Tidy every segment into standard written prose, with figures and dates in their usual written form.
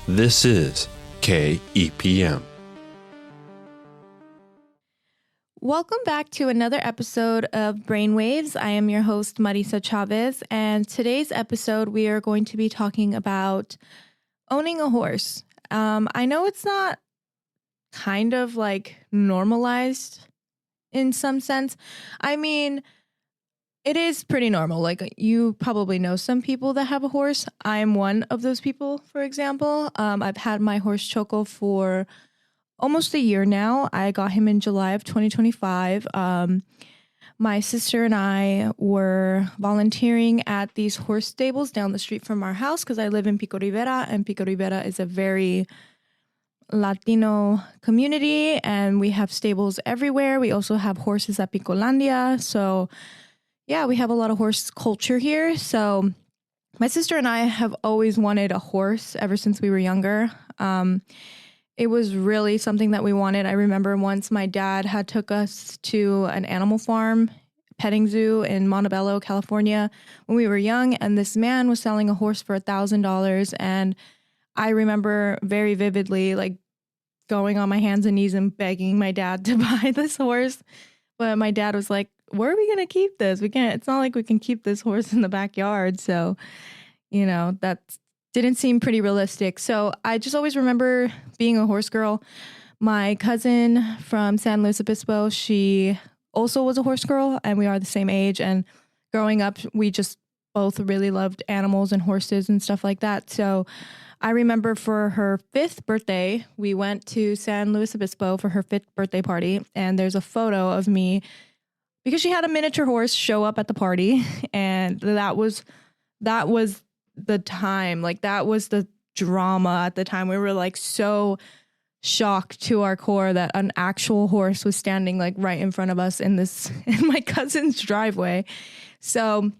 This is K-EPM. Welcome back to another episode of Brainwaves. I am your host, Marissa Chavez, and today's episode we are going to be talking about owning a horse. I know it's not kind of like normalized in some sense. I mean, it is pretty normal. Like, you probably know some people that have a horse. I'm one of those people, for example. I've had my horse Choco for almost a year now. I got him in July of 2025. My sister and I were volunteering at these horse stables down the street from our house because I live in Pico Rivera, and Pico Rivera is a very Latino community, and we have stables everywhere. We also have horses at Picolandia. So yeah, we have a lot of horse culture here. So my sister and I have always wanted a horse ever since we were younger. It was really something that we wanted. I remember once my dad had took us to an animal farm, petting zoo in Montebello, California when we were young. And this man was selling a horse for $1,000. And I remember very vividly, like, going on my hands and knees and begging my dad to buy this horse. But my dad was like, where are we going to keep this? We can't, it's not like we can keep this horse in the backyard. So, you know, that didn't seem pretty realistic. So I just always remember being a horse girl. My cousin from San Luis Obispo, she also was a horse girl, and we are the same age. And growing up, we just both really loved animals and horses and stuff like that. So I remember for her 5th birthday, we went to San Luis Obispo for her 5th birthday party. And there's a photo of me because she had a miniature horse show up at the party. And that was the time, like, that was the drama at the time. We were like so shocked to our core that an actual horse was standing like right in front of us in my cousin's driveway. So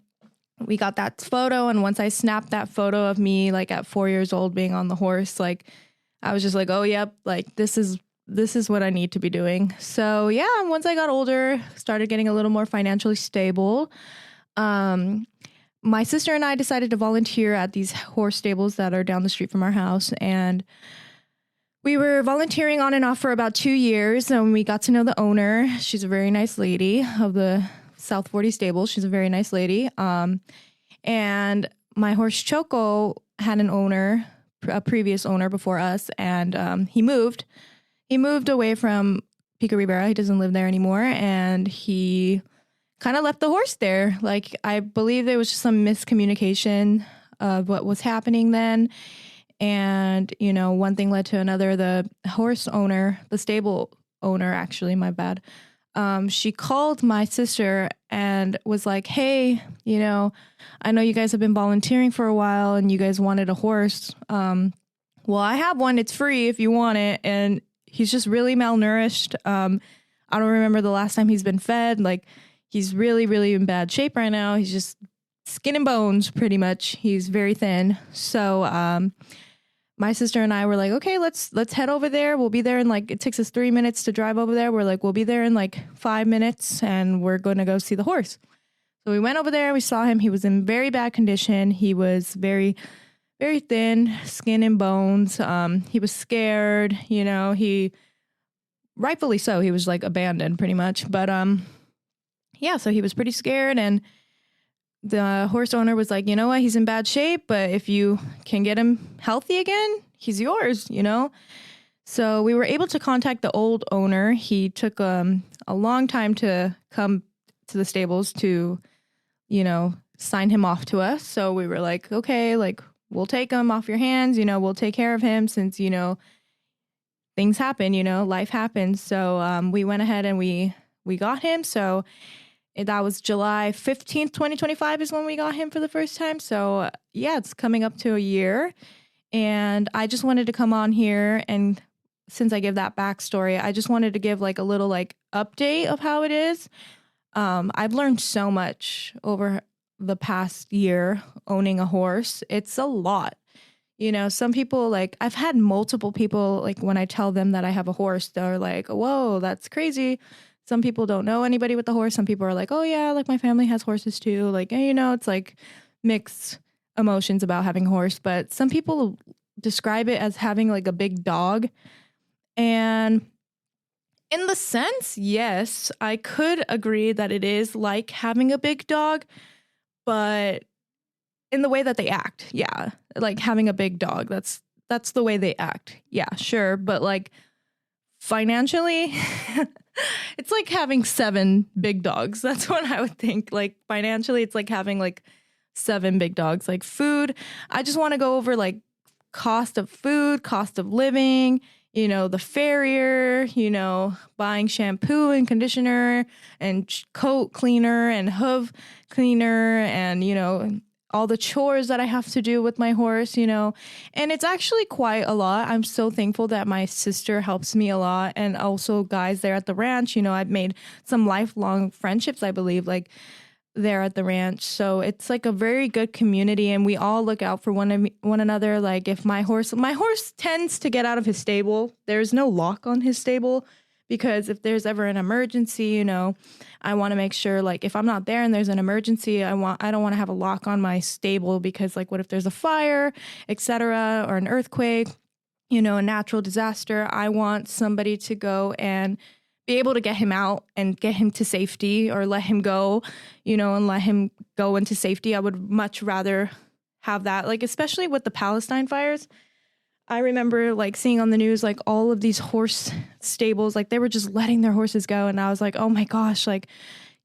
we got that photo, and once I snapped that photo of me like at 4 years old being on the horse, like, I was just like, oh yep, like this is what I need to be doing. So yeah, once I got older, started getting a little more financially stable, my sister and I decided to volunteer at these horse stables that are down the street from our house. And we were volunteering on and off for about 2 years. And we got to know the owner. She's a very nice lady of the South 40 stables. She's a very nice lady. And my horse Choco had an owner, a previous owner before us. And he moved away from Pico Rivera. He doesn't live there anymore. And he kind of left the horse there. Like, I believe there was just some miscommunication of what was happening then. And, you know, one thing led to another. The horse owner, the stable owner, actually, my bad. She called my sister and was like, hey, you know, I know you guys have been volunteering for a while and you guys wanted a horse. Well, I have one. It's free if you want it. And he's just really malnourished. I don't remember the last time he's been fed. Like, he's really, really in bad shape right now. He's just skin and bones, pretty much. He's very thin. So my sister and I were like, okay, let's head over there. We'll be there in it takes us 3 minutes to drive over there. We're like, we'll be there in 5 minutes, and we're going to go see the horse. So we went over there. We saw him. He was in very bad condition. He was very, very thin, skin and bones. He was scared. You know, rightfully so. He was abandoned pretty much. But yeah, so he was pretty scared, and the horse owner was like, you know what, he's in bad shape, but if you can get him healthy again, he's yours, you know? So we were able to contact the old owner. He took a long time to come to the stables to, you know, sign him off to us. So we were like, okay, we'll take him off your hands, you know, we'll take care of him since, you know, things happen, you know, life happens. So we went ahead and we got him. So that was July 15th, 2025 is when we got him for the first time. So yeah, it's coming up to a year. And I just wanted to come on here, and since I give that backstory, I just wanted to give a little update of how it is. I've learned so much over the past year owning a horse. It's a lot. You know, some people I've had multiple people when I tell them that I have a horse, they're like, whoa, that's crazy. Some people don't know anybody with a horse. Some people are like, oh yeah, my family has horses too. You know, it's mixed emotions about having a horse. But some people describe it as having like a big dog. And in the sense, yes, I could agree that it is like having a big dog, but in the way that they act, yeah, like having a big dog, that's the way they act. Yeah, sure, but like financially, it's like having 7 big dogs. That's what I would think. Like financially, it's like having like 7 big dogs. Like food, I just want to go over like cost of food, cost of living, the farrier, buying shampoo and conditioner and coat cleaner and hoof cleaner and, all the chores that I have to do with my horse, and it's actually quite a lot. I'm so thankful that my sister helps me a lot. And also guys there at the ranch, I've made some lifelong friendships, I believe, like there at the ranch. So it's like a very good community and we all look out for one another. Like if my horse tends to get out of his stable, there's no lock on his stable because if there's ever an emergency, I want to make sure like if I'm not there and there's an emergency, I don't want to have a lock on my stable because like what if there's a fire, etc., or an earthquake, a natural disaster. I want somebody to go and be able to get him out and get him to safety or let him go, and let him go into safety. I would much rather have that, like, especially with the Palestine fires. I remember like seeing on the news, like all of these horse stables, like they were just letting their horses go. And I was like, oh my gosh, like,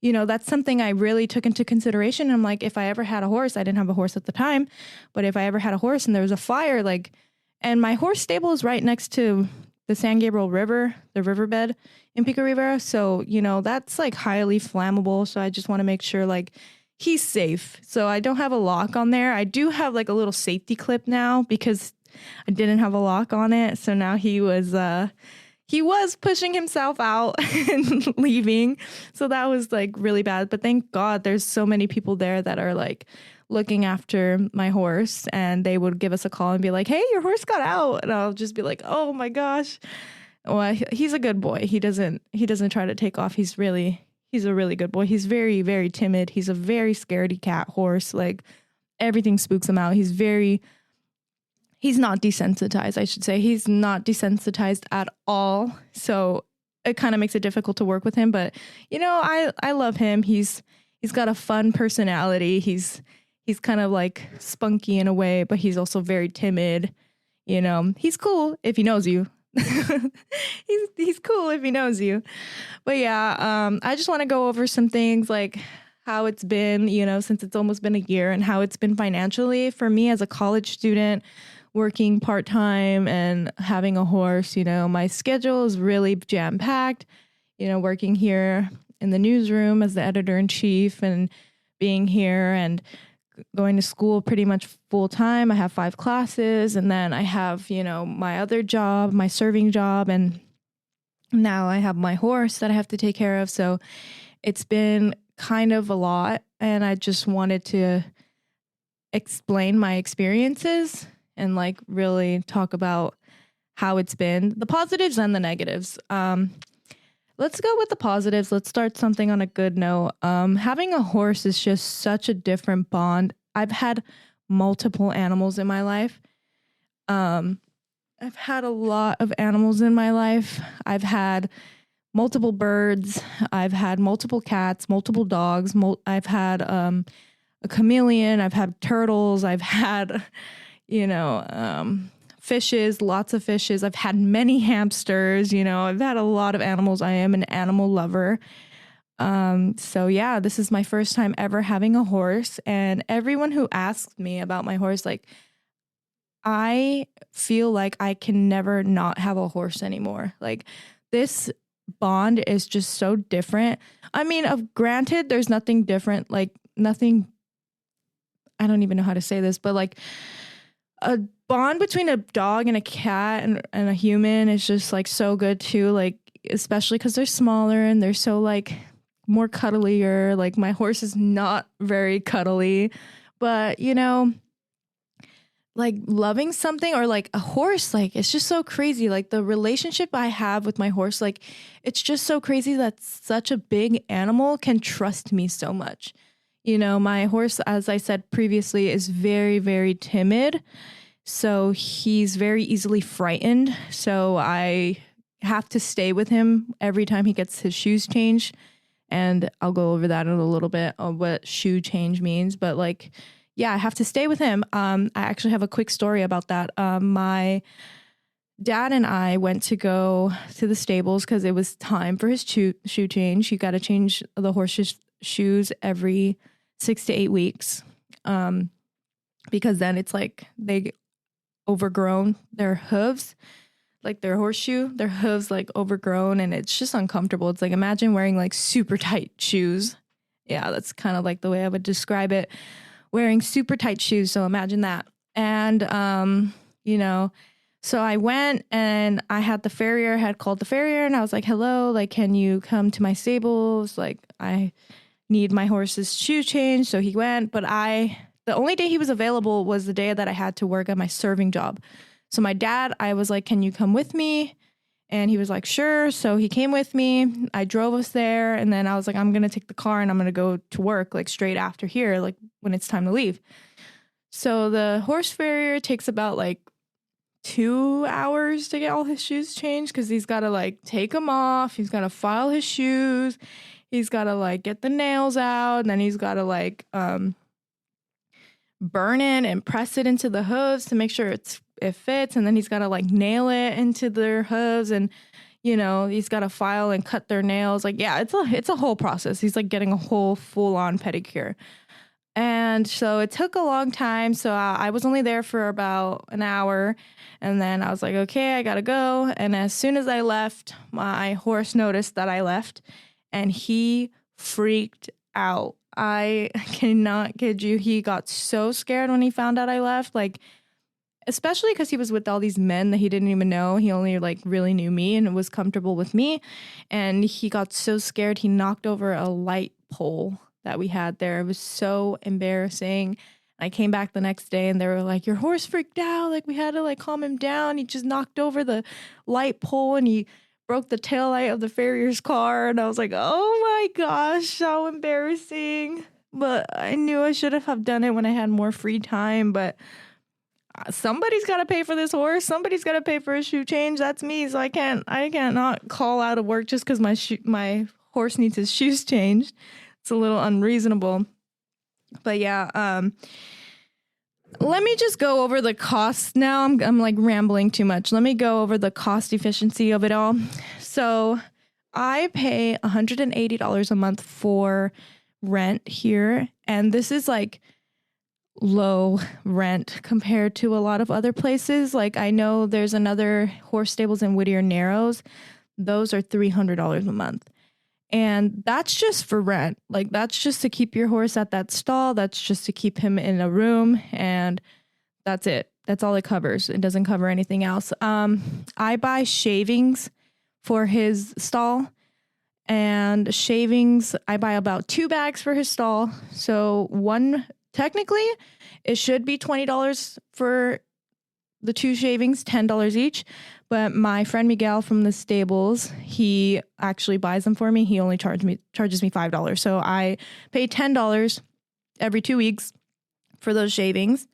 that's something I really took into consideration. I'm like, if I ever had a horse, I didn't have a horse at the time, but if I ever had a horse and there was a fire, like, and my horse stable is right next to the San Gabriel River, the riverbed in Pico Rivera. So, that's like highly flammable. So I just want to make sure like he's safe. So I don't have a lock on there. I do have like a little safety clip now because I didn't have a lock on it. So now he was pushing himself out and leaving. So that was like really bad. But thank God there's so many people there that are like looking after my horse and they would give us a call and be like, hey, your horse got out. And I'll just be like, oh my gosh. Well, he's a good boy. He doesn't try to take off. He's a really good boy. He's very, very timid. He's a very scaredy cat horse. Like everything spooks him out. He's not desensitized, I should say. He's not desensitized at all. So it kind of makes it difficult to work with him. But, I love him. He's got a fun personality. He's kind of like spunky in a way, but he's also very timid. He's cool if he knows you. he's cool if he knows you. But yeah, I just want to go over some things like how it's been, since it's almost been a year and how it's been financially for me as a college student working part-time and having a horse. My schedule is really jam-packed, working here in the newsroom as the editor-in-chief and being here and going to school pretty much full time. I have 5 classes and then I have, my other job, my serving job. And now I have my horse that I have to take care of. So it's been kind of a lot. And I just wanted to explain my experiences and like really talk about how it's been, the positives and the negatives. Let's go with the positives. Let's start something on a good note. Having a horse is just such a different bond. I've had multiple animals in my life. I've had a lot of animals in my life. I've had multiple birds. I've had multiple cats, multiple dogs. I've had a chameleon. I've had turtles. I've had, fishes, lots of fishes. I've had many hamsters, I've had a lot of animals. I am an animal lover. So yeah, this is my first time ever having a horse. And everyone who asks me about my horse, like, I feel like I can never not have a horse anymore. Like this bond is just so different. I mean, granted, there's nothing different, like nothing, I don't even know how to say this, but like a bond between a dog and a cat and a human is just like so good too. Like, especially because they're smaller and they're so like more cuddlier. Like my horse is not very cuddly, but like loving something or like a horse, like it's just so crazy. Like the relationship I have with my horse, like it's just so crazy that such a big animal can trust me so much. My horse, as I said previously, is very, very timid. So he's very easily frightened. So I have to stay with him every time he gets his shoes changed. And I'll go over that in a little bit on what shoe change means. But like, yeah, I have to stay with him. I actually have a quick story about that. My dad and I went to go to the stables because it was time for his shoe change. You got to change the horse's shoes every 6 to 8 weeks. Because then it's like they overgrown their hooves, like their hooves like overgrown, and it's just uncomfortable. It's like, imagine wearing like super tight shoes. Yeah, that's kind of like the way I would describe it, wearing super tight shoes. So imagine that. And, so I went and I had called the farrier and I was like, hello, like, can you come to my stables? Like, I need my horse's shoe change. So he went, but the only day he was available was the day that I had to work at my serving job. So my dad, I was like, can you come with me? And he was like, sure. So he came with me. I drove us there. And then I was like, I'm going to take the car and I'm going to go to work like straight after here, like when it's time to leave. So the horse farrier takes about like 2 hours to get all his shoes changed because he's got to like take them off. He's got to file his shoes. He's got to like get the nails out. And then he's got to like burn it and press it into the hooves to make sure it fits. And then he's got to like nail it into their hooves, and he's got to file and cut their nails. Like, yeah, it's a whole process. He's like getting a whole full-on pedicure. And so it took a long time. So I was only there for about an hour, and then I was like, okay, I gotta go. And as soon as I left, my horse noticed that I left, and he freaked out. I cannot kid you. He got so scared when he found out I left, like, especially because he was with all these men that he didn't even know. He only like really knew me and was comfortable with me. And he got so scared, he knocked over a light pole that we had there. It was so embarrassing. I came back the next day and they were like, your horse freaked out. Like, we had to like calm him down. He just knocked over the light pole and he broke the taillight of the farrier's car. And I was like, oh my gosh, how embarrassing. But I knew I should have done it when I had more free time. But somebody's got to pay for this horse. Somebody's got to pay for a shoe change. That's me. So I can't not call out of work just because my horse needs his shoes changed. It's a little unreasonable. But yeah, let me just go over the costs now. I'm like rambling too much. Let me go over the cost efficiency of it all. So I pay $180 a month for rent here. And this is like low rent compared to a lot of other places. Like, I know there's another horse stables in Whittier Narrows. Those are $300 a month. And that's just for rent. Like, that's just to keep your horse at that stall. That's just to keep him in a room. And that's it. That's all it covers. It doesn't cover anything else. I buy shavings for his stall. And shavings, I buy about 2 bags for his stall. So technically, it should be $20 for the 2 shavings, $10 each. But my friend Miguel from the stables, he actually buys them for me. He only charges me $5. So I pay $10 every 2 weeks for those shavings.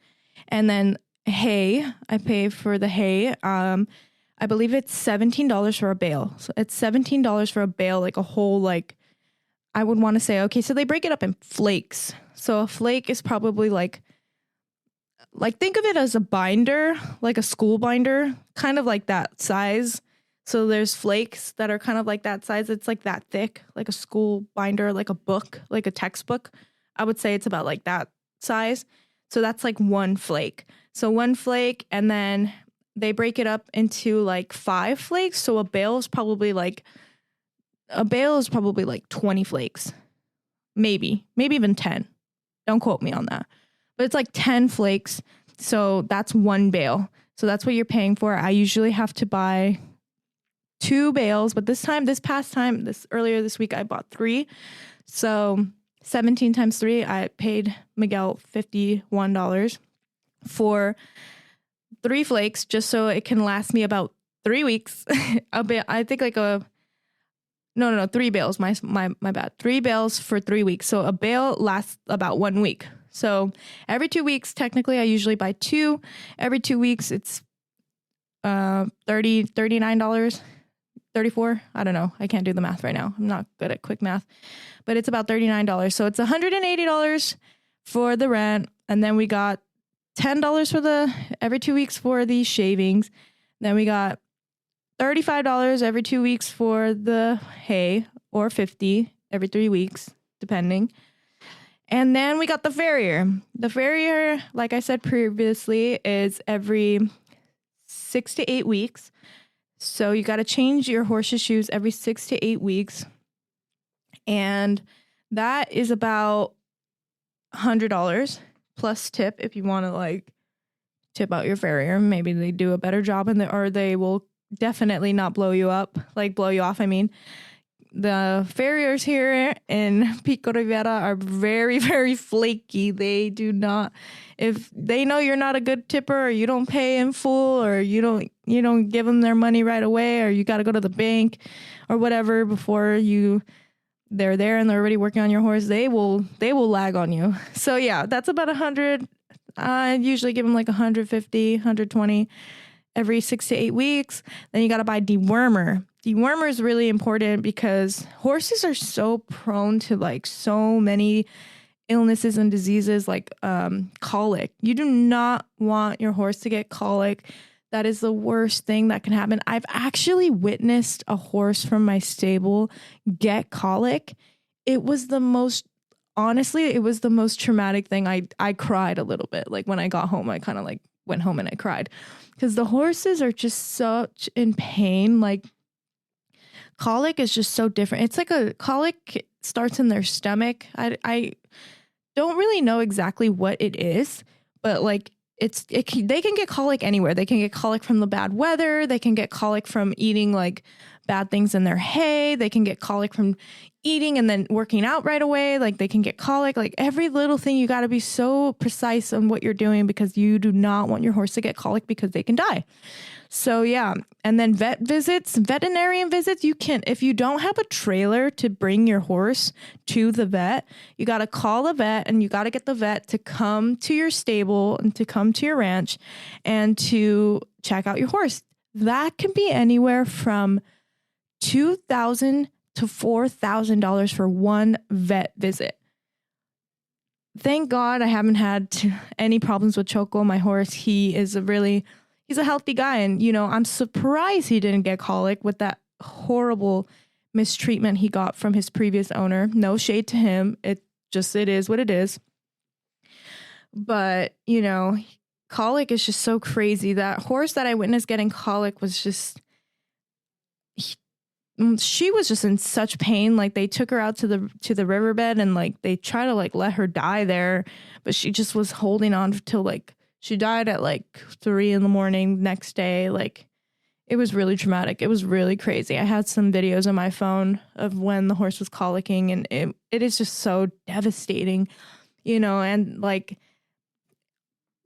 And then hay, I pay for the hay. I believe it's $17 for a bale. So it's $17 for a bale, like a whole, like, I would want to say, okay, so they break it up in flakes. So a flake is probably like think of it as a binder, like a school binder, kind of like that size. So there's flakes that are kind of like that size. It's like that thick, like a school binder, like a book, like a textbook. I would say it's about like that size. So that's like 1 flake. So 1 flake, and then they break it up into like 5 flakes. So a bale is probably like 20 flakes. Maybe even 10. Don't quote me on that. But it's like 10 flakes. So that's 1 bale. So that's what you're paying for. I usually have to buy 2 bales, but earlier this week, I bought 3. So 17 times 3, I paid Miguel $51 for 3 flakes, just so it can last me about 3 weeks. I think like no, 3 bales. My bad. 3 bales for 3 weeks. So a bale lasts about 1 week. So every 2 weeks, technically, I usually buy 2. Every 2 weeks, it's $39, 34. I don't know. I can't do the math right now. I'm not good at quick math, but it's about $39. So it's $180 for the rent. And then we got $10 for every 2 weeks for the shavings. Then we got $35 every 2 weeks for the hay, or $50 every 3 weeks, depending. And then we got the farrier. The farrier, like I said previously, is every 6 to 8 weeks. So you got to change your horse's shoes every 6 to 8 weeks. And that is about $100 plus tip if you want to like tip out your farrier. Maybe they do a better job or they will definitely not blow you off. I mean, the farriers here in Pico Rivera are very, very flaky. They do not, if they know you're not a good tipper, or you don't pay in full, or you don't give them their money right away, or you got to go to the bank or whatever before they're there and they're already working on your horse, they will lag on you. So yeah, that's about 100. I usually give them like 150, 120 every 6 to 8 weeks. Then you got to buy dewormer. Dewormer is really important because horses are so prone to like so many illnesses and diseases like colic. You do not want your horse to get colic. That is the worst thing that can happen. I've actually witnessed a horse from my stable get colic. It was the most traumatic thing. I cried a little bit. Like when I got home, I kind of like went home and I cried because the horses are just such in pain. Like colic is just so different. It's like a colic starts in their stomach. I don't really know exactly what it is, but like they can get colic anywhere. They can get colic from the bad weather. They can get colic from eating like bad things in their hay. They can get colic from eating and then working out right away. Like they can get colic, like every little thing. You got to be so precise on what you're doing because you do not want your horse to get colic because they can die. So yeah. And then veterinarian visits, you can, if you don't have a trailer to bring your horse to the vet, you got to call the vet and you got to get the vet to come to your stable and to come to your ranch and to check out your horse. That can be anywhere from $2,000 to $4,000 for one vet visit. Thank God I haven't had any problems with Choco, my horse. He's a healthy guy. And, I'm surprised he didn't get colic with that horrible mistreatment he got from his previous owner. No shade to him. It is what it is. But, colic is just so crazy. That horse that I witnessed getting colic was just, she was just in such pain. Like they took her out to the riverbed and like they try to like let her die there, but she just was holding on till like she died at like 3 a.m. next day. Like it was really traumatic. It was really crazy. I had some videos on my phone of when the horse was colicking, and it is just so devastating, and like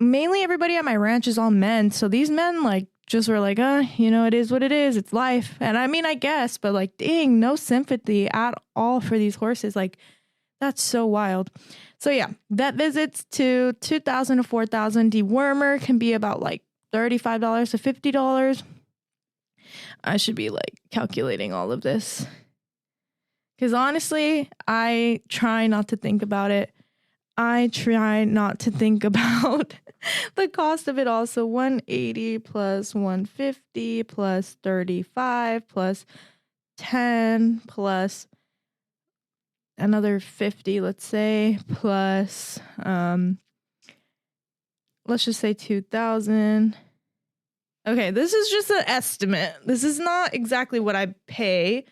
mainly everybody at my ranch is all men. So these men like just were like, it is what it is. It's life. And I mean, I guess, but like, dang, no sympathy at all for these horses. Like that's so wild. So yeah, vet visits to $2,000 to $4,000. Dewormer can be about like $35 to $50. I should be like calculating all of this because honestly, I try not to think about it. I try not to think about the cost of it all. So 180 plus 150 plus 35 plus 10 plus another 50, let's say, plus, let's just say 2,000. Okay, this is just an estimate. This is not exactly what I pay,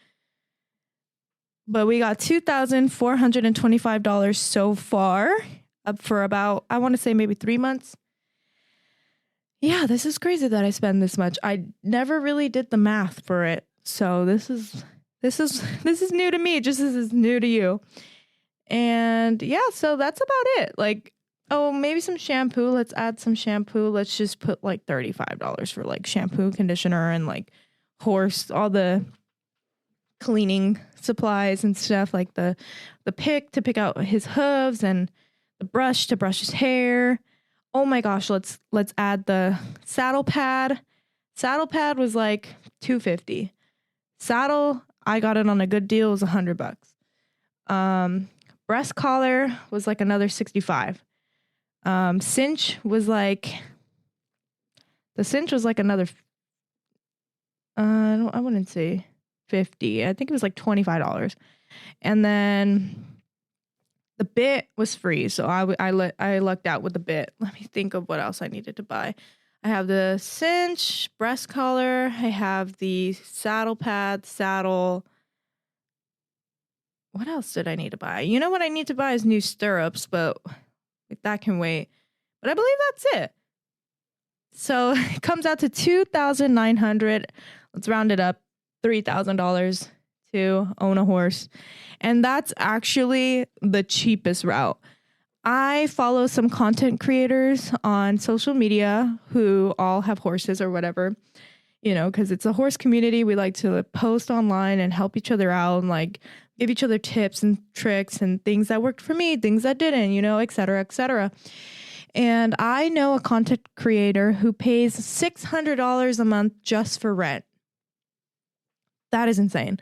but we got $2,425 so far, up for about, I want to say maybe 3 months. Yeah, this is crazy that I spend this much. I never really did the math for it. So this is new to me, just as it's new to you. And yeah, so that's about it. Like, oh, maybe some shampoo. Let's add some shampoo. Let's just put like $35 for like shampoo, conditioner, and like all the cleaning supplies and stuff, like the pick to pick out his hooves and the the brush to brush his hair. Oh my gosh, let's add the saddle pad. Saddle pad was like $250. Saddle, I got it on a good deal, it was $100. Breast collar was like another $65. Cinch was like another I wouldn't say $50. I think it was like $25. And then the bit was free, so I lucked out with the bit. Let me think of what else I needed to buy. I have the cinch, breast collar. I have the saddle pad, saddle. What else did I need to buy? You know what I need to buy is new stirrups, but that can wait. But I believe that's it. So it comes out to $2,900. Let's round it up. $3,000 to own a horse. And that's actually the cheapest route. I follow some content creators on social media who all have horses or whatever, because it's a horse community. We like to post online and help each other out and like give each other tips and tricks and things that worked for me, things that didn't, et cetera, et cetera. And I know a content creator who pays $600 a month just for rent. That is insane.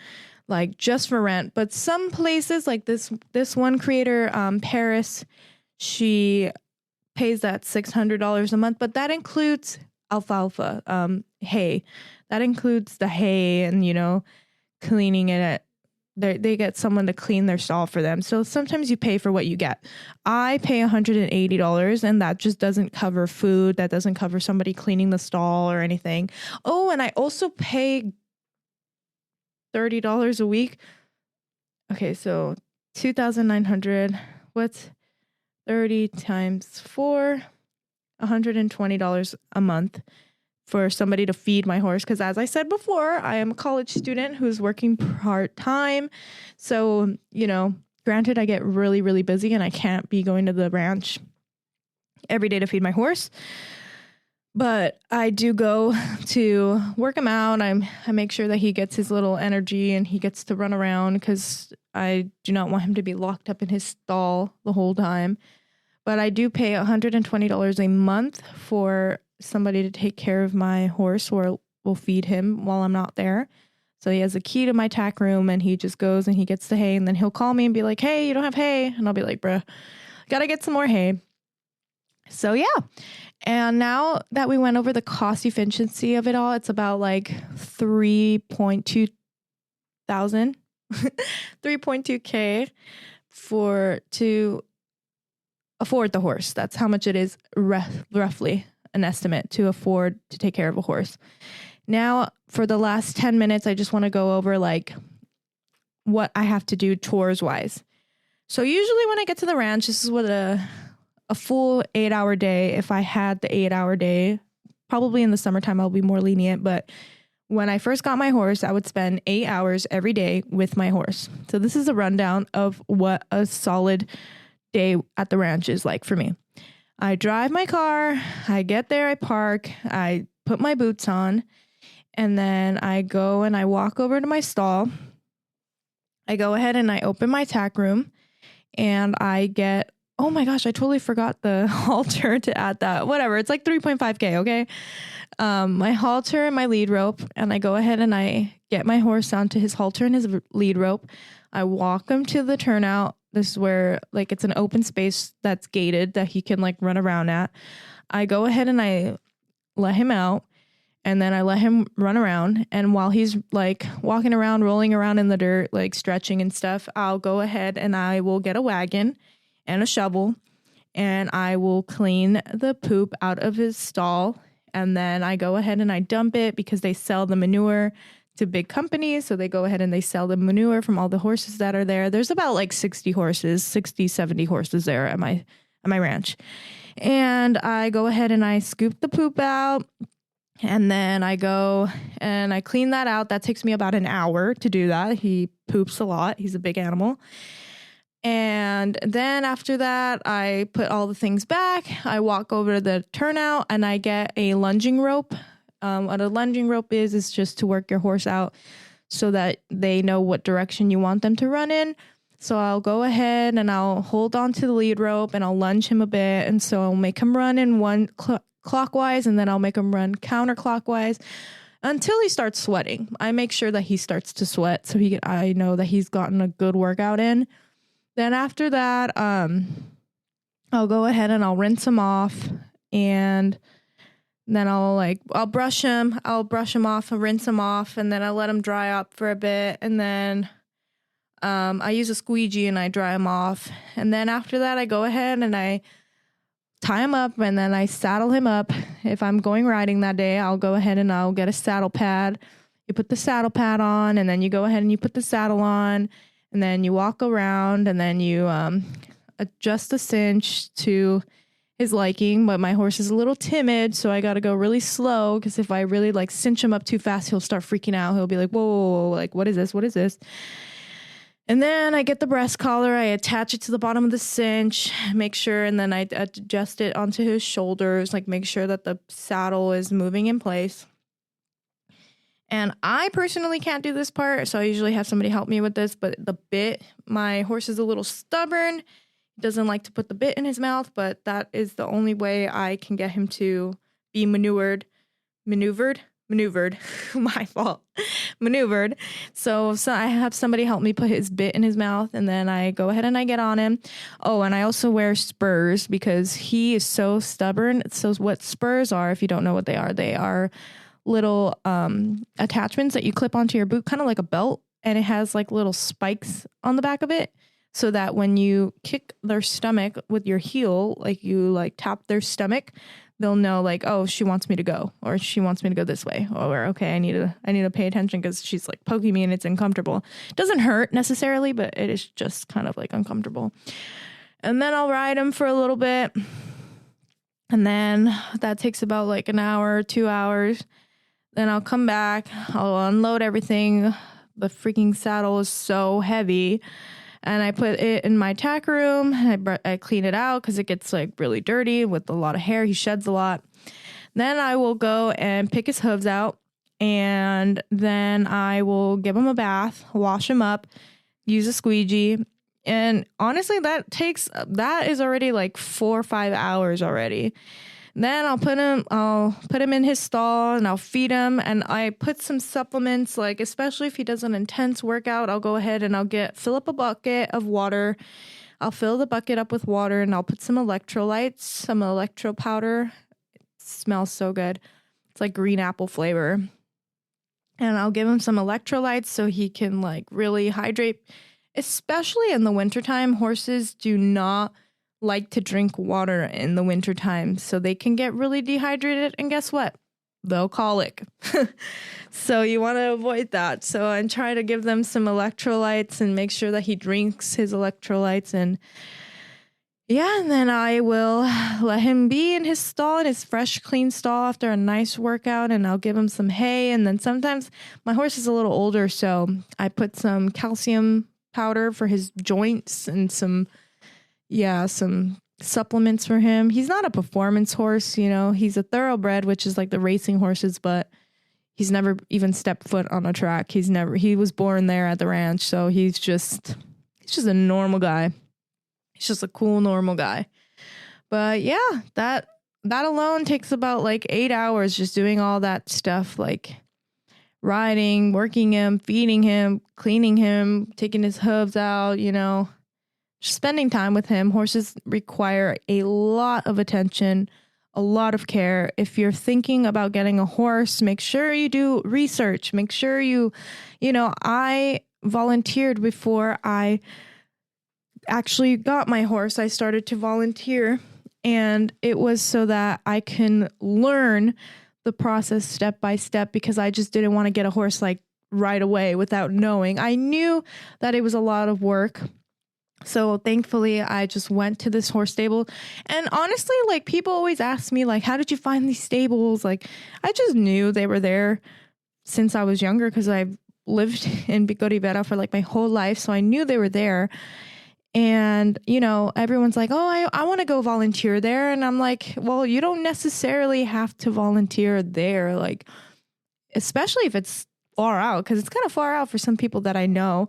Like just for rent. But some places like this one creator, Paris, she pays that $600 a month, but that includes alfalfa, hay. That includes the hay and, cleaning it. They get someone to clean their stall for them. So sometimes you pay for what you get. I pay $180 and that just doesn't cover food. That doesn't cover somebody cleaning the stall or anything. Oh, and I also pay $30 a week. Okay, so $2,900. What's 30 times 4? $120 a month for somebody to feed my horse. Because as I said before, I am a college student who's working part-time. So, granted, I get really, really busy and I can't be going to the ranch every day to feed my horse. But I do go to work him out. I make sure that he gets his little energy and he gets to run around because I do not want him to be locked up in his stall the whole time. But I do pay $120 a month for somebody to take care of my horse or will feed him while I'm not there. So he has a key to my tack room and he just goes and he gets the hay and then he'll call me and be like, hey, you don't have hay. And I'll be like, bruh, gotta get some more hay. So yeah. And now that we went over the cost efficiency of it all, it's about like 3.2 thousand, 3.2K to afford the horse. That's how much it is roughly an estimate to afford to take care of a horse. Now for the last 10 minutes, I just want to go over like what I have to do chores wise. So usually when I get to the ranch, this is what a full 8-hour day. If I had the 8-hour day, probably in the summertime, I'll be more lenient. But when I first got my horse, I would spend 8 hours every day with my horse. So this is a rundown of what a solid day at the ranch is like for me. I drive my car, I get there, I park, I put my boots on, and then I go and I walk over to my stall. I go ahead and I open my tack room and I get, oh my gosh, I totally forgot the halter to add that. Whatever, it's like 3.5K, okay? My halter and my lead rope, and I go ahead and I get my horse onto his halter and his lead rope. I walk him to the turnout. This is where like it's an open space that's gated that he can like run around at. I go ahead and I let him out and then I let him run around. And while he's like walking around, rolling around in the dirt, like stretching and stuff, I'll go ahead and I will get a wagon and a shovel and I will clean the poop out of his stall. And then I go ahead and I dump it because they sell the manure to big companies. So they go ahead and they sell the manure from all the horses that are there. There's about like 70 horses there at my ranch. And I go ahead and I scoop the poop out. And then I go and I clean that out. That takes me about an hour to do that. He poops a lot. He's a big animal. And then after that, I put all the things back. I walk over to the turnout and I get a lunging rope. What a lunging rope is just to work your horse out so that they know what direction you want them to run in. So I'll go ahead and I'll hold on to the lead rope and I'll lunge him a bit. And so I'll make him run in one clockwise, and then I'll make him run counterclockwise until he starts sweating. I make sure that he starts to sweat so I know that he's gotten a good workout in. Then after that, I'll go ahead and I'll rinse him off, and then I'll brush him off, rinse him off, and then I'll let him dry up for a bit, and then I use a squeegee and I dry him off. And then after that, I go ahead and I tie him up, and then I saddle him up. If I'm going riding that day, I'll go ahead and I'll get a saddle pad. You put the saddle pad on, and then you go ahead and you put the saddle on, and then you walk around, and then you adjust the cinch to his liking. But my horse is a little timid, so I got to go really slow, because if I really cinch him up too fast, he'll start freaking out. He'll be like, whoa, whoa, whoa, what is this? What is this? And then I get the breast collar, I attach it to the bottom of the cinch, make sure, and then I adjust it onto his shoulders, make sure that the saddle is moving in place. And I personally can't do this part, so I usually have somebody help me with this, but the bit, my horse is a little stubborn. He doesn't like to put the bit in his mouth, but that is the only way I can get him to be maneuvered, my fault, maneuvered. So I have somebody help me put his bit in his mouth, and then I go ahead and I get on him. Oh, and I also wear spurs because he is so stubborn. So what spurs are, if you don't know what they are little attachments that you clip onto your boot, kind of like a belt, and it has little spikes on the back of it, so that when you kick their stomach with your heel, you tap their stomach, they'll know oh, she wants me to go, or she wants me to go this way, or okay, I need to pay attention because she's poking me and it's uncomfortable. It doesn't hurt necessarily, but it is just kind of uncomfortable. And then I'll ride him for a little bit, and then that takes about an hour, 2 hours. Then I'll come back, I'll unload everything. The freaking saddle is so heavy. And I put it in my tack room, and I clean it out because it gets really dirty with a lot of hair. He sheds a lot. Then I will go and pick his hooves out, and then I will give him a bath, wash him up, use a squeegee. And honestly, that is already 4 or 5 hours already. Then I'll put him in his stall, and I'll feed him, and I put some supplements, especially if he does an intense workout, I'll go ahead and I'll fill up a bucket of water. I'll fill the bucket up with water, and I'll put some electrolytes, some electro powder. It smells so good. It's green apple flavor. And I'll give him some electrolytes so he can really hydrate, especially in the wintertime. Horses do not like to drink water in the wintertime, so they can get really dehydrated, and guess what? They'll colic. So you want to avoid that. So I try to give them some electrolytes and make sure that he drinks his electrolytes. And yeah, and then I will let him be in his stall, in his fresh, clean stall after a nice workout, and I'll give him some hay. And then sometimes my horse is a little older, so I put some calcium powder for his joints and some supplements for him. He's not a performance horse, he's a thoroughbred, which is the racing horses, but he's never even stepped foot on a track. He was born there at the ranch. So he's just a normal guy. He's just a cool, normal guy. But yeah, that alone takes about 8 hours, just doing all that stuff, riding, working him, feeding him, cleaning him, taking his hooves out, spending time with him. Horses require a lot of attention, a lot of care. If you're thinking about getting a horse, make sure you do research. Make sure I volunteered before I actually got my horse. I started to volunteer, and it was so that I can learn the process step by step, because I just didn't want to get a horse right away without knowing. I knew that it was a lot of work. So thankfully, I just went to this horse stable. And honestly, people always ask me, how did you find these stables? I just knew they were there since I was younger, because I've lived in Pico Rivera for my whole life. So I knew they were there. And, everyone's oh, I want to go volunteer there. And I'm well, you don't necessarily have to volunteer there, especially if it's far out, because it's kind of far out for some people that I know.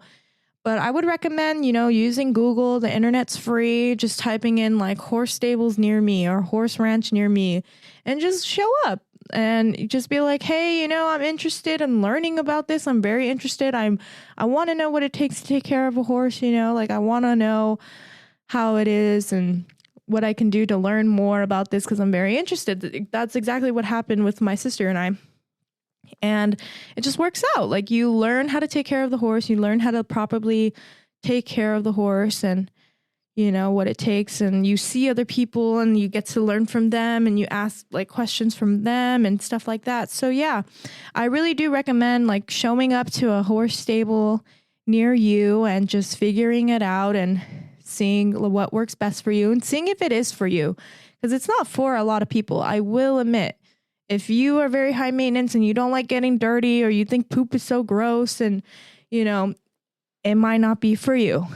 But I would recommend, using Google. The internet's free. Just typing in like horse stables near me or horse ranch near me and just show up and just be like, hey, I'm interested in learning about this. I'm very interested. I want to know what it takes to take care of a horse, like I want to know how it is and what I can do to learn more about this because I'm very interested. That's exactly what happened with my sister and I. And it just works out. Like you learn how to take care of the horse. You learn how to properly take care of the horse and, what it takes. And you see other people and you get to learn from them and you ask like questions from them and stuff like that. So yeah, I really do recommend like showing up to a horse stable near you and just figuring it out and seeing what works best for you and seeing if it is for you. Because it's not for a lot of people. I will admit. If you are very high maintenance and you don't like getting dirty or you think poop is so gross and, it might not be for you.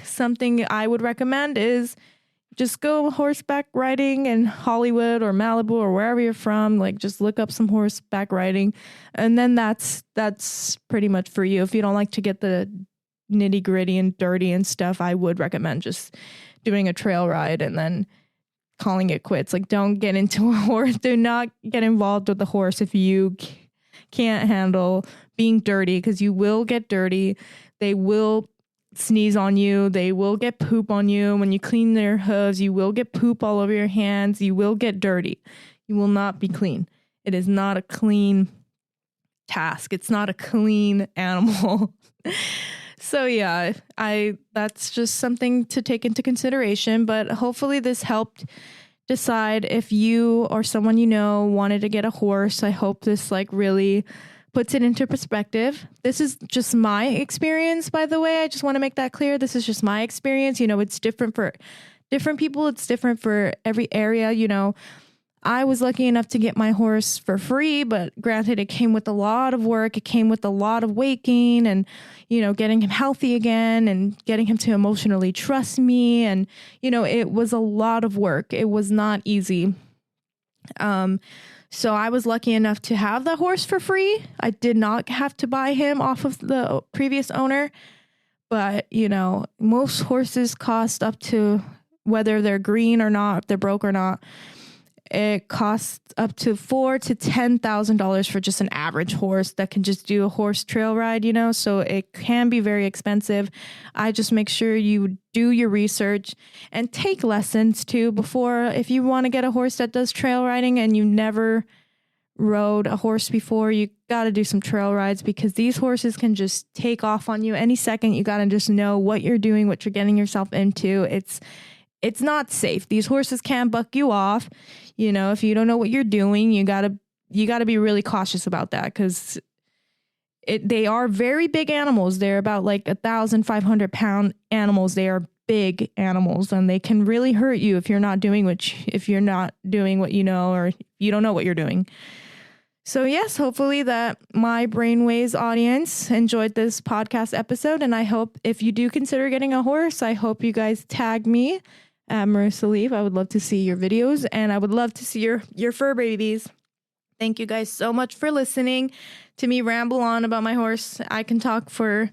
Something I would recommend is just go horseback riding in Hollywood or Malibu or wherever you're from. Like just look up some horseback riding and then that's pretty much for you. If you don't like to get the nitty gritty and dirty and stuff, I would recommend just doing a trail ride and then calling it quits. Like don't get into a horse. Do not get involved with the horse if you can't handle being dirty because you will get dirty. They will sneeze on you. They will get poop on you. When you clean their hooves, you will get poop all over your hands. You will get dirty. You will not be clean. It is not a clean task. It's not a clean animal. So yeah, that's just something to take into consideration, but hopefully this helped decide if you or someone wanted to get a horse. I hope this like really puts it into perspective. This is just my experience, by the way. I just want to make that clear. This is just my experience. It's different for different people. It's different for every area. I was lucky enough to get my horse for free, but granted, it came with a lot of work. It came with a lot of weight gain and, getting him healthy again and getting him to emotionally trust me. And, it was a lot of work. It was not easy. So I was lucky enough to have the horse for free. I did not have to buy him off of the previous owner, but, most horses cost up to, whether they're green or not, if they're broke or not, it costs up to $4,000 to $10,000 for just an average horse that can just do a horse trail ride, so it can be very expensive. I just make sure you do your research and take lessons too before, if you want to get a horse that does trail riding and you never rode a horse before, you got to do some trail rides because these horses can just take off on you any second. You got to just know what you're doing, what you're getting yourself into. It's not safe. These horses can buck you off. If you don't know what you're doing, you gotta be really cautious about that because they are very big animals. They're about like 1,500 pound animals. They are big animals and they can really hurt you if you're not doing what you know, or you don't know what you're doing. So yes, hopefully that my Brainwaves audience enjoyed this podcast episode. And I hope if you do consider getting a horse, I hope you guys tag me at Marissa Chavez. I would love to see your videos and I would love to see your fur babies. Thank you guys so much for listening to me ramble on about my horse. I can talk for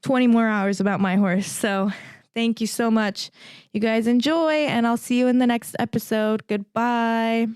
20 more hours about my horse. So thank you so much. You guys enjoy and I'll see you in the next episode. Goodbye.